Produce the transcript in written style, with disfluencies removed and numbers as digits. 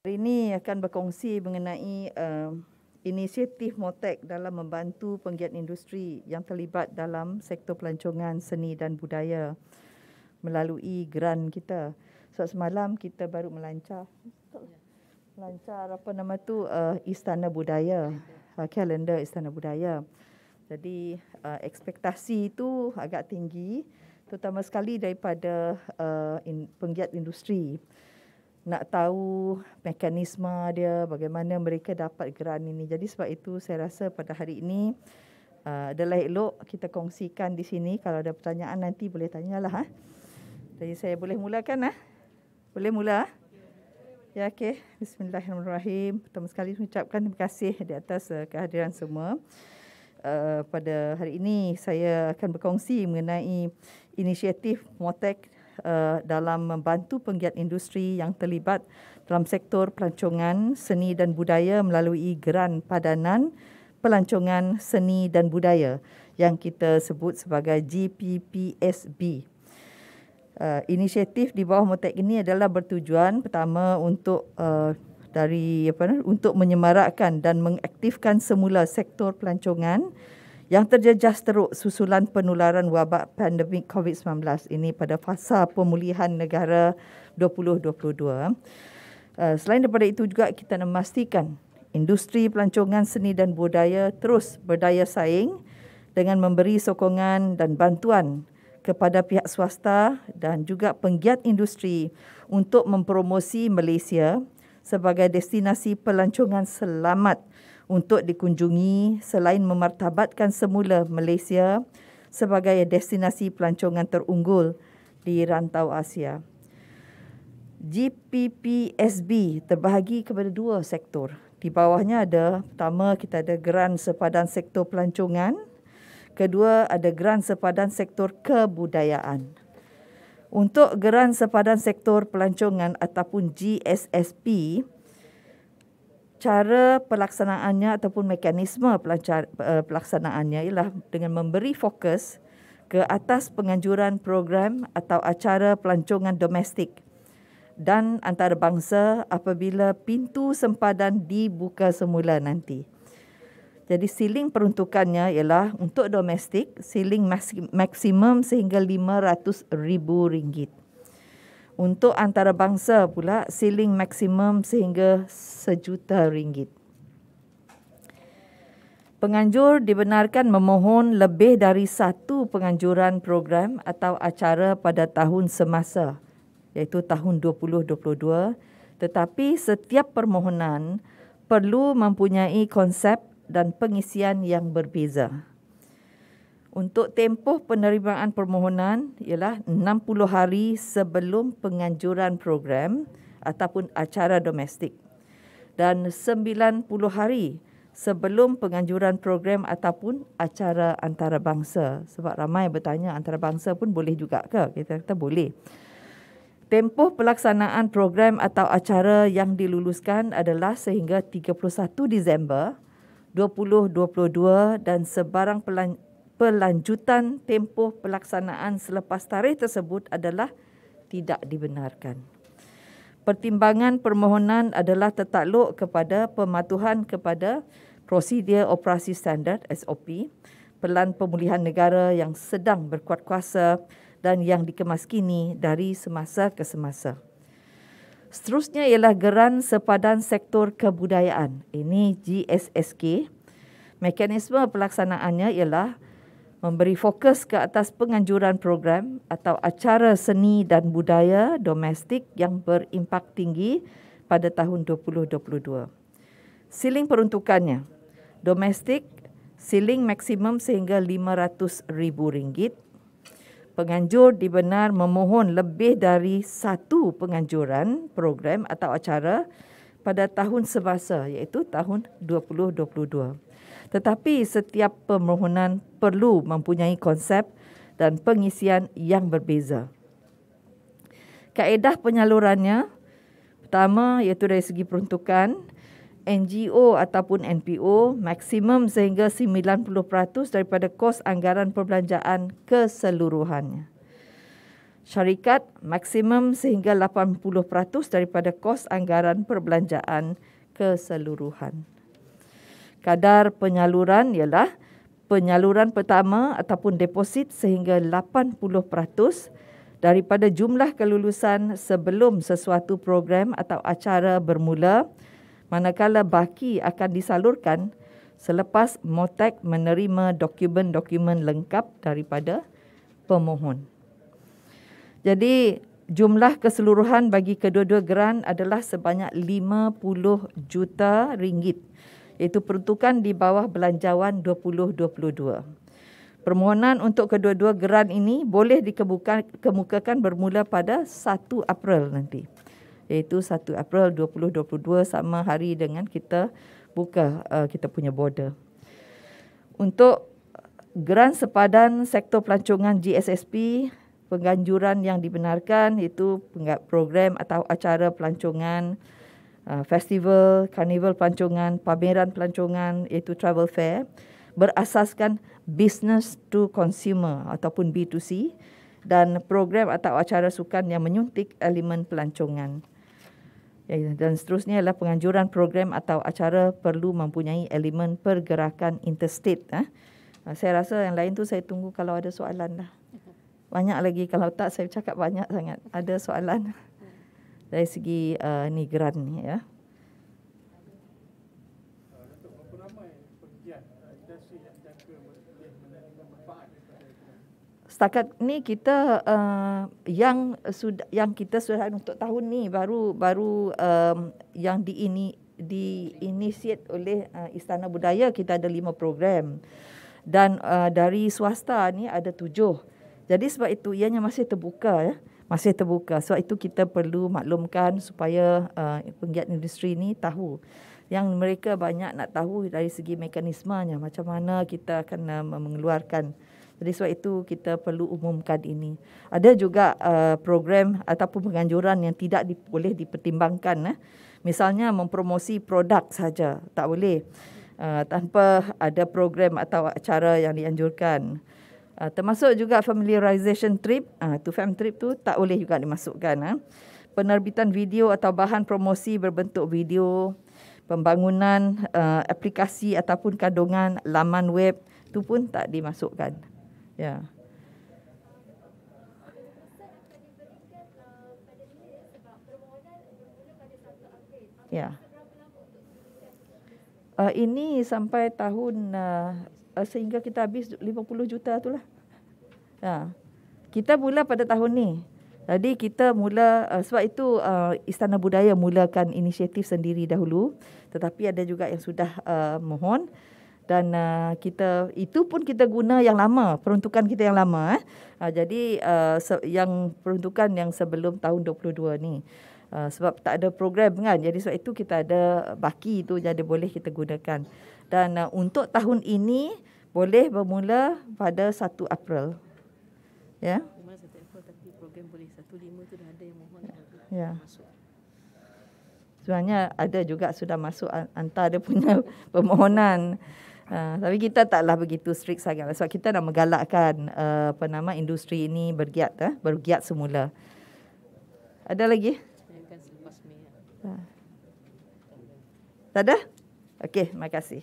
Hari ini akan berkongsi mengenai inisiatif MOTEC dalam membantu penggiat industri yang terlibat dalam sektor pelancongan seni dan budaya melalui geran kita. So semalam kita baru melancar Istana Budaya, kalender Istana Budaya. Jadi ekspektasi itu agak tinggi, terutama sekali daripada penggiat industri. Nak tahu mekanisme dia, bagaimana mereka dapat geran ini. Jadi sebab itu saya rasa pada hari ini adalah elok kita kongsikan di sini. Kalau ada pertanyaan nanti boleh tanyalah. Jadi saya boleh mulakan? Boleh mula? Ya, okey. Bismillahirrahmanirrahim. Pertama sekali mengucapkan terima kasih di atas kehadiran semua. Pada hari ini saya akan berkongsi mengenai inisiatif MOTEC dalam membantu penggiat industri yang terlibat dalam sektor pelancongan seni dan budaya melalui geran padanan pelancongan seni dan budaya yang kita sebut sebagai GPPSB. Inisiatif di bawah MOTEC ini adalah bertujuan pertama untuk untuk menyemarakkan dan mengaktifkan semula sektor pelancongan yang terjejas teruk susulan penularan wabak pandemik COVID-19 ini pada fasa pemulihan negara 2022. Selain daripada itu juga kita nak memastikan industri pelancongan seni dan budaya terus berdaya saing dengan memberi sokongan dan bantuan kepada pihak swasta dan juga penggiat industri untuk mempromosi Malaysia sebagai destinasi pelancongan selamat untuk dikunjungi selain memartabatkan semula Malaysia sebagai destinasi pelancongan terunggul di rantau Asia. GPPSB terbahagi kepada dua sektor. Di bawahnya ada, pertama kita ada geran sepadan sektor pelancongan, kedua ada geran sepadan sektor kebudayaan. Untuk geran sepadan sektor pelancongan ataupun GSSP, cara pelaksanaannya ataupun mekanisme pelaksanaannya ialah dengan memberi fokus ke atas penganjuran program atau acara pelancongan domestik dan antarabangsa apabila pintu sempadan dibuka semula nanti. Jadi siling peruntukannya ialah untuk domestik, siling maksimum sehingga RM500,000. Untuk antarabangsa pula, siling maksimum sehingga RM1,000,000. Penganjur dibenarkan memohon lebih dari satu penganjuran program atau acara pada tahun semasa, iaitu tahun 2022, tetapi setiap permohonan perlu mempunyai konsep dan pengisian yang berbeza. Untuk tempoh penerimaan permohonan ialah 60 hari sebelum penganjuran program ataupun acara domestik dan 90 hari sebelum penganjuran program ataupun acara antarabangsa. Sebab ramai bertanya antarabangsa pun boleh juga ke? Kita kata boleh. Tempoh pelaksanaan program atau acara yang diluluskan adalah sehingga 31 Disember 2022 dan sebarang pelanjutan tempoh pelaksanaan selepas tarikh tersebut adalah tidak dibenarkan. Pertimbangan permohonan adalah tertakluk kepada pematuhan kepada prosedur operasi standard SOP, Pelan Pemulihan Negara yang sedang berkuat kuasa dan yang dikemaskini dari semasa ke semasa. Seterusnya ialah geran sepadan sektor kebudayaan. Ini GSSK. Mekanisme pelaksanaannya ialah memberi fokus ke atas penganjuran program atau acara seni dan budaya domestik yang berimpak tinggi pada tahun 2022. Siling peruntukannya, domestik, siling maksimum sehingga RM500,000. Penganjur dibenar memohon lebih dari satu penganjuran program atau acara pada tahun semasa, iaitu tahun 2022. Tetapi setiap permohonan perlu mempunyai konsep dan pengisian yang berbeza. Kaedah penyalurannya, pertama iaitu dari segi peruntukan, NGO ataupun NPO maksimum sehingga 90% daripada kos anggaran perbelanjaan keseluruhannya. syarikat maksimum sehingga 80% daripada kos anggaran perbelanjaan keseluruhan. Kadar penyaluran ialah penyaluran pertama ataupun deposit sehingga 80% daripada jumlah kelulusan sebelum sesuatu program atau acara bermula, manakala baki akan disalurkan selepas MOTAC menerima dokumen-dokumen lengkap daripada pemohon. Jadi jumlah keseluruhan bagi kedua-dua geran adalah sebanyak 50 juta ringgit, iaitu peruntukan di bawah Belanjawan 2022. Permohonan untuk kedua-dua geran ini boleh dikemukakan bermula pada 1 April nanti, iaitu 1 April 2022 sama hari dengan kita buka kita punya border. Untuk geran sepadan sektor pelancongan GSSP, penganjuran yang dibenarkan iaitu program atau acara pelancongan, festival, karnival pelancongan, pameran pelancongan iaitu travel fair, berasaskan business to consumer ataupun B2C, dan program atau acara sukan yang menyuntik elemen pelancongan. Dan seterusnya adalah penganjuran program atau acara perlu mempunyai elemen pergerakan interstate. Saya rasa yang lain tu saya tunggu kalau ada soalan lah. Banyak lagi, kalau tak saya cakap banyak sangat. Ada soalan dari segi ni geran ni ya. Setakat ni kita yang kita sudah untuk tahun ni baru yang diinisiat oleh Istana Budaya, kita ada 5 program, dan dari swasta ni ada 7. Jadi sebab itu ianya masih terbuka ya, masih terbuka. Sebab itu kita perlu maklumkan supaya penggiat industri ni tahu. Yang mereka banyak nak tahu dari segi mekanismenya, macam mana kita akan mengeluarkan. Jadi sebab itu kita perlu umumkan ini. Ada juga program ataupun penganjuran yang tidak boleh dipertimbangkan. Misalnya mempromosi produk saja, tak boleh. Tanpa ada program atau acara yang dianjurkan. Termasuk juga familiarization trip, fam trip tu tak boleh juga dimasukkan. Penerbitan video atau bahan promosi berbentuk video, pembangunan aplikasi ataupun kandungan laman web tu pun tak dimasukkan. Ya. Ya. Ini sampai tahun sehingga kita habis 50 juta itulah. Ya. Kita mula pada tahun ni. Jadi kita mula sebab itu Istana Budaya mulakan inisiatif sendiri dahulu, tetapi ada juga yang sudah mohon. Dan kita itu pun kita guna yang lama, peruntukan kita yang lama. Jadi yang peruntukan yang sebelum tahun 22 ni. Sebab tak ada program kan. Jadi sebab itu kita ada baki tu, jadi boleh kita gunakan. Dan untuk tahun ini boleh bermula pada 1 April. Ya. Memang 1 April, tapi program boleh 1/5 tu dah ada yang mohon ya. masuk. Sebenarnya ada juga sudah masuk hantar dia punya permohonan. Tapi kita taklah begitu strict sangat sebab kita nak menggalakkan industri ini bergiat semula. Ada lagi? Selepas Mei. Tak ada? Okey, terima kasih.